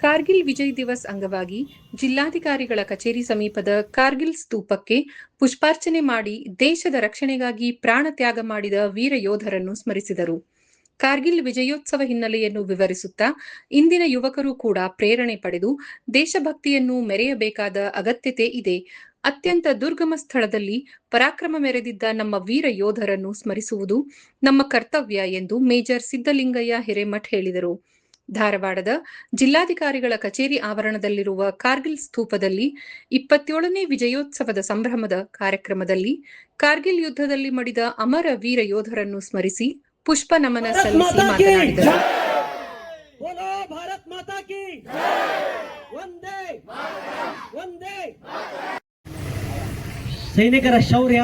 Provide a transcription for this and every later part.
ಕಾರ್ಗಿಲ್ ವಿಜಯ್ ದಿವಸ್ ಅಂಗವಾಗಿ ಜಿಲ್ಲಾಧಿಕಾರಿಗಳ ಕಚೇರಿ ಸಮೀಪದ ಕಾರ್ಗಿಲ್ ಸ್ತೂಪಕ್ಕೆ ಪುಷ್ಪಾರ್ಚನೆ ಮಾಡಿ ದೇಶದ ರಕ್ಷಣೆಗಾಗಿ ಪ್ರಾಣ ತ್ಯಾಗ ಮಾಡಿದ ವೀರ ಯೋಧರನ್ನು ಸ್ಮರಿಸಿದರು. ಕಾರ್ಗಿಲ್ ವಿಜಯೋತ್ಸವ ಹಿನ್ನೆಲೆಯನ್ನು ವಿವರಿಸುತ್ತಾ ಇಂದಿನ ಯುವಕರು ಕೂಡ ಪ್ರೇರಣೆ ಪಡೆದು ದೇಶಭಕ್ತಿಯನ್ನು ಮೆರೆಯಬೇಕಾದ ಅಗತ್ಯತೆ ಇದೆ. ಅತ್ಯಂತ ದುರ್ಗಮ ಸ್ಥಳದಲ್ಲಿ ಪರಾಕ್ರಮ ಮೆರೆದಿದ್ದ ನಮ್ಮ ವೀರ ಯೋಧರನ್ನು ಸ್ಮರಿಸುವುದು ನಮ್ಮ ಕರ್ತವ್ಯ ಎಂದು ಮೇಜರ್ ಸಿದ್ದಲಿಂಗಯ್ಯ ಹಿರೇಮಠ್ ಹೇಳಿದರು. ಧಾರವಾಡದ ಜಿಲ್ಲಾಧಿಕಾರಿಗಳ ಕಚೇರಿ ಆವರಣದಲ್ಲಿರುವ ಕಾರ್ಗಿಲ್ ಸ್ತೂಪದಲ್ಲಿ 27ನೇ ವಿಜಯೋತ್ಸವದ ಸಂಭ್ರಮದ ಕಾರ್ಯಕ್ರಮದಲ್ಲಿ ಕಾರ್ಗಿಲ್ ಯುದ್ಧದಲ್ಲಿ ಮಡಿದ ಅಮರ ವೀರ ಯೋಧರನ್ನು ಸ್ಮರಿಸಿ ಪುಷ್ಪ ನಮನ ಸಲ್ಲಿಸಿ ಮಾತನಾಡಿದರು. ಸೈನಿಕರ ಶೌರ್ಯ,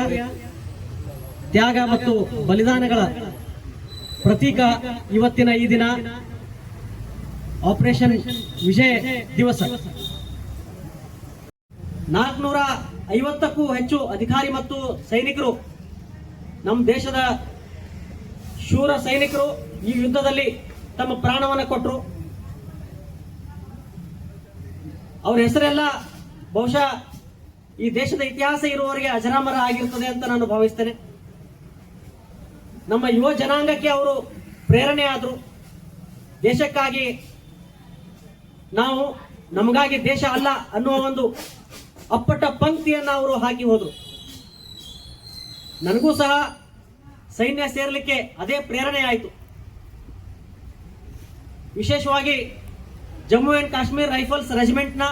ತ್ಯಾಗ ಮತ್ತು ಬಲಿದಾನಗಳ ಪ್ರತೀಕ ಇವತ್ತಿನ ಈ ದಿನ ಆಪರೇಷನ್ ವಿಜಯ್ ದಿವಸ. 450ಕ್ಕೂ ಹೆಚ್ಚು ಅಧಿಕಾರಿ ಮತ್ತು ಸೈನಿಕರು, ನಮ್ಮ ದೇಶದ ಶೂರ ಸೈನಿಕರು ಈ ಯುದ್ಧದಲ್ಲಿ ತಮ್ಮ ಪ್ರಾಣವನ್ನು ಕೊಟ್ಟರು. ಅವರ ಹೆಸರೆಲ್ಲ ಬಹುಶಃ ಈ ದೇಶದ ಇತಿಹಾಸ ಇರುವವರಿಗೆ ಅಜರಾಮರ ಆಗಿರ್ತದೆ ಅಂತ ನಾನು ಭಾವಿಸ್ತೇನೆ. ನಮ್ಮ ಯುವ ಜನಾಂಗಕ್ಕೆ ಅವರು ಪ್ರೇರಣೆ ಆದರು. ದೇಶಕ್ಕಾಗಿ ನಾವು, ನಮಗಾಗಿ ದೇಶ ಅಲ್ಲ ಅನ್ನುವ ಒಂದು ಅಪ್ಪಟ ಪಂಕ್ತಿಯನ್ನು ಅವರು ಹಾಕಿ ಹೋದರು. ನನಗೂ ಸಹ ಸೈನ್ಯ ಸೇರಲಿಕ್ಕೆ ಅದೇ ಪ್ರೇರಣೆ ಆಯಿತು. ವಿಶೇಷವಾಗಿ ಜಮ್ಮು ಅಂಡ್ ಕಾಶ್ಮೀರ್ ರೈಫಲ್ಸ್ ರೆಜಿಮೆಂಟ್ನ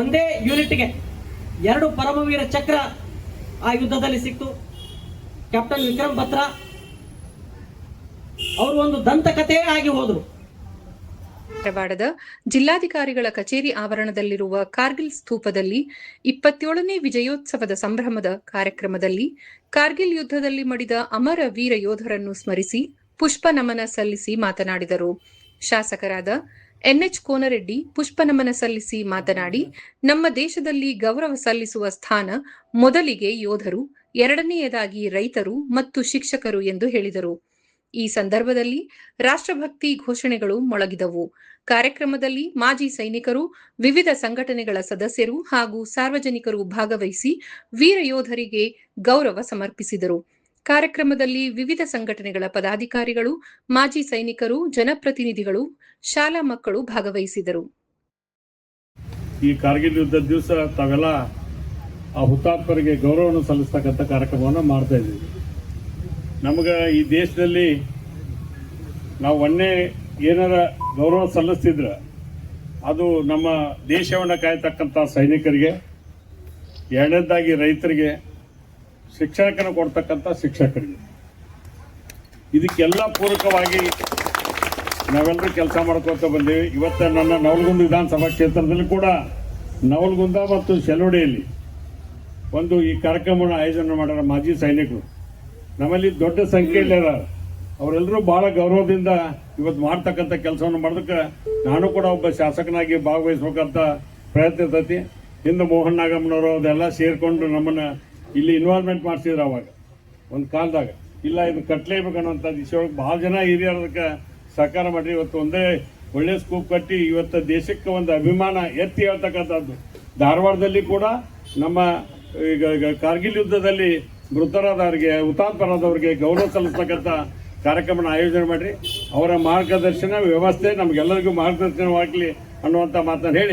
ಒಂದೇ ಯೂನಿಟ್ಗೆ 2 ಪರಮವೀರ ಚಕ್ರ ಆ ಯುದ್ಧದಲ್ಲಿ ಸಿಕ್ತು. ಕ್ಯಾಪ್ಟನ್ ವಿಕ್ರಮ್ ಬತ್ರಾ ಅವರು ಒಂದು ದಂತಕಥೆಯೇ ಆಗಿ ಹೋದರು. ಧಾರವಾಡದ ಜಿಲ್ಲಾಧಿಕಾರಿಗಳ ಕಚೇರಿ ಆವರಣದಲ್ಲಿರುವ ಕಾರ್ಗಿಲ್ ಸ್ತೂಪದಲ್ಲಿ 27ನೇ ವಿಜಯೋತ್ಸವದ ಸಂಭ್ರಮದ ಕಾರ್ಯಕ್ರಮದಲ್ಲಿ ಕಾರ್ಗಿಲ್ ಯುದ್ಧದಲ್ಲಿ ಮಡಿದ ಅಮರ ವೀರ ಯೋಧರನ್ನು ಸ್ಮರಿಸಿ ಪುಷ್ಪ ನಮನ ಸಲ್ಲಿಸಿ ಮಾತನಾಡಿದರು. ಶಾಸಕರಾದ ಎನ್ಎಚ್ ಕೋನರೆಡ್ಡಿ ಪುಷ್ಪ ನಮನ ಸಲ್ಲಿಸಿ ಮಾತನಾಡಿ, ನಮ್ಮ ದೇಶದಲ್ಲಿ ಗೌರವ ಸಲ್ಲಿಸುವ ಸ್ಥಾನ ಮೊದಲಿಗೆ ಯೋಧರು, ಎರಡನೆಯದಾಗಿ ರೈತರು ಮತ್ತು ಶಿಕ್ಷಕರು ಎಂದು ಹೇಳಿದರು. ಈ ಸಂದರ್ಭದಲ್ಲಿ ರಾಷ್ಟ್ರಭಕ್ತಿ ಘೋಷಣೆಗಳು ಮೊಳಗಿದವು. ಕಾರ್ಯಕ್ರಮದಲ್ಲಿ ಮಾಜಿ ಸೈನಿಕರು, ವಿವಿಧ ಸಂಘಟನೆಗಳ ಸದಸ್ಯರು ಹಾಗೂ ಸಾರ್ವಜನಿಕರು ಭಾಗವಹಿಸಿ ವೀರ ಯೋಧರಿಗೆ ಗೌರವ ಸಮರ್ಪಿಸಿದರು. ಕಾರ್ಯಕ್ರಮದಲ್ಲಿ ವಿವಿಧ ಸಂಘಟನೆಗಳ ಪದಾಧಿಕಾರಿಗಳು, ಮಾಜಿ ಸೈನಿಕರು, ಜನಪ್ರತಿನಿಧಿಗಳು, ಶಾಲಾ ಮಕ್ಕಳು ಭಾಗವಹಿಸಿದರು. ಈ ಕಾರ್ಗಿಲ್ ಯುದ್ಧದ ದಿವಸ ತಾವೆಲ್ಲ ಆ ಹುತಾತ್ಮರಿಗೆ ಗೌರವವನ್ನು ಸಲ್ಲಿಸ್ತಕ್ಕಂಥ ಕಾರ್ಯಕ್ರಮವನ್ನು ಮಾಡ್ತಾ ಇದ್ದೀವಿ. ನಮಗೆ ಈ ದೇಶದಲ್ಲಿ ನಾವು ಒನ್ನೆ ಏನಾರ ಗೌರವ ಸಲ್ಲಿಸ್ತಿದ್ರೆ ಅದು ನಮ್ಮ ದೇಶವನ್ನು ಕಾಯ್ತಕ್ಕಂಥ ಸೈನಿಕರಿಗೆ, ಎರಡನೇದಾಗಿ ರೈತರಿಗೆ, ಶಿಕ್ಷಣಕ್ಕನ್ನು ಕೊಡ್ತಕ್ಕಂಥ ಶಿಕ್ಷಕರಿಗೆ. ಇದಕ್ಕೆಲ್ಲ ಪೂರಕವಾಗಿ ನಾವೆಲ್ಲರೂ ಕೆಲಸ ಮಾಡ್ಕೊತ ಬಂದೇವಿ. ಇವತ್ತು ನನ್ನ ನವಲಗುಂದ ವಿಧಾನಸಭಾ ಕ್ಷೇತ್ರದಲ್ಲಿ ಕೂಡ ನವಲಗುಂದ ಮತ್ತು ಶೆಲೋಡಿಯಲ್ಲಿ ಒಂದು ಈ ಕಾರ್ಯಕ್ರಮವನ್ನು ಆಯೋಜನೆ ಮಾಡ್ಯಾರ ಮಾಜಿ ಸೈನಿಕರು. ನಮ್ಮಲ್ಲಿ ದೊಡ್ಡ ಸಂಖ್ಯೆಯಲ್ಲಿ ಅವರೆಲ್ಲರೂ ಬಹಳ ಗೌರವದಿಂದ ಇವತ್ತು ಮಾಡ್ತಕ್ಕಂಥ ಕೆಲಸವನ್ನು ಮಾಡೋದಕ್ಕೆ ನಾನು ಕೂಡ ಒಬ್ಬ ಶಾಸಕನಾಗಿ ಭಾಗವಹಿಸ್ಬೇಕಂತ ಪ್ರಯತ್ನ ಇರ್ತೈತಿ. ಹಿಂದೆ ಮೋಹನ್ ನಾಗಮ್ಮನವರು ಅದೆಲ್ಲ ಸೇರಿಕೊಂಡು ನಮ್ಮನ್ನು ಇಲ್ಲಿ ಇನ್ವಾಲ್ವ್ಮೆಂಟ್ ಮಾಡಿಸಿದ್ರು. ಅವಾಗ ಒಂದು ಕಾಲದಾಗ ಇಲ್ಲ ಇದು ಕಟ್ಟಲೇಬೇಕನ್ನುವಂಥ ವಿಷಯೊಳಗೆ ಭಾಳ ಜನ ಹಿರಿಯರದಕ್ಕೆ ಸಹಕಾರ ಮಾಡಿರಿ. ಇವತ್ತು ಒಂದೇ ಒಳ್ಳೆ ಸ್ಕೂಪ್ ಕಟ್ಟಿ ಇವತ್ತು ದೇಶಕ್ಕೆ ಒಂದು ಅಭಿಮಾನ ಎತ್ತಿ ಹೇಳ್ತಕ್ಕಂಥದ್ದು. ಧಾರವಾಡದಲ್ಲಿ ಕೂಡ ನಮ್ಮ ಈಗ ಕಾರ್ಗಿಲ್ ಯುದ್ಧದಲ್ಲಿ ಮೃತರಾದವರಿಗೆ, ಹುತಾತ್ಮರಾದವರಿಗೆ ಗೌರವ ಸಲ್ಲಿಸ್ತಕ್ಕಂಥ ಕಾರ್ಯಕ್ರಮನ ಆಯೋಜನೆ ಮಾಡಿರಿ. ಅವರ ಮಾರ್ಗದರ್ಶನ ವ್ಯವಸ್ಥೆ ನಮಗೆಲ್ಲರಿಗೂ ಮಾರ್ಗದರ್ಶನವಾಗಲಿ ಅನ್ನುವಂಥ ಮಾತನ್ನು ಹೇಳಿ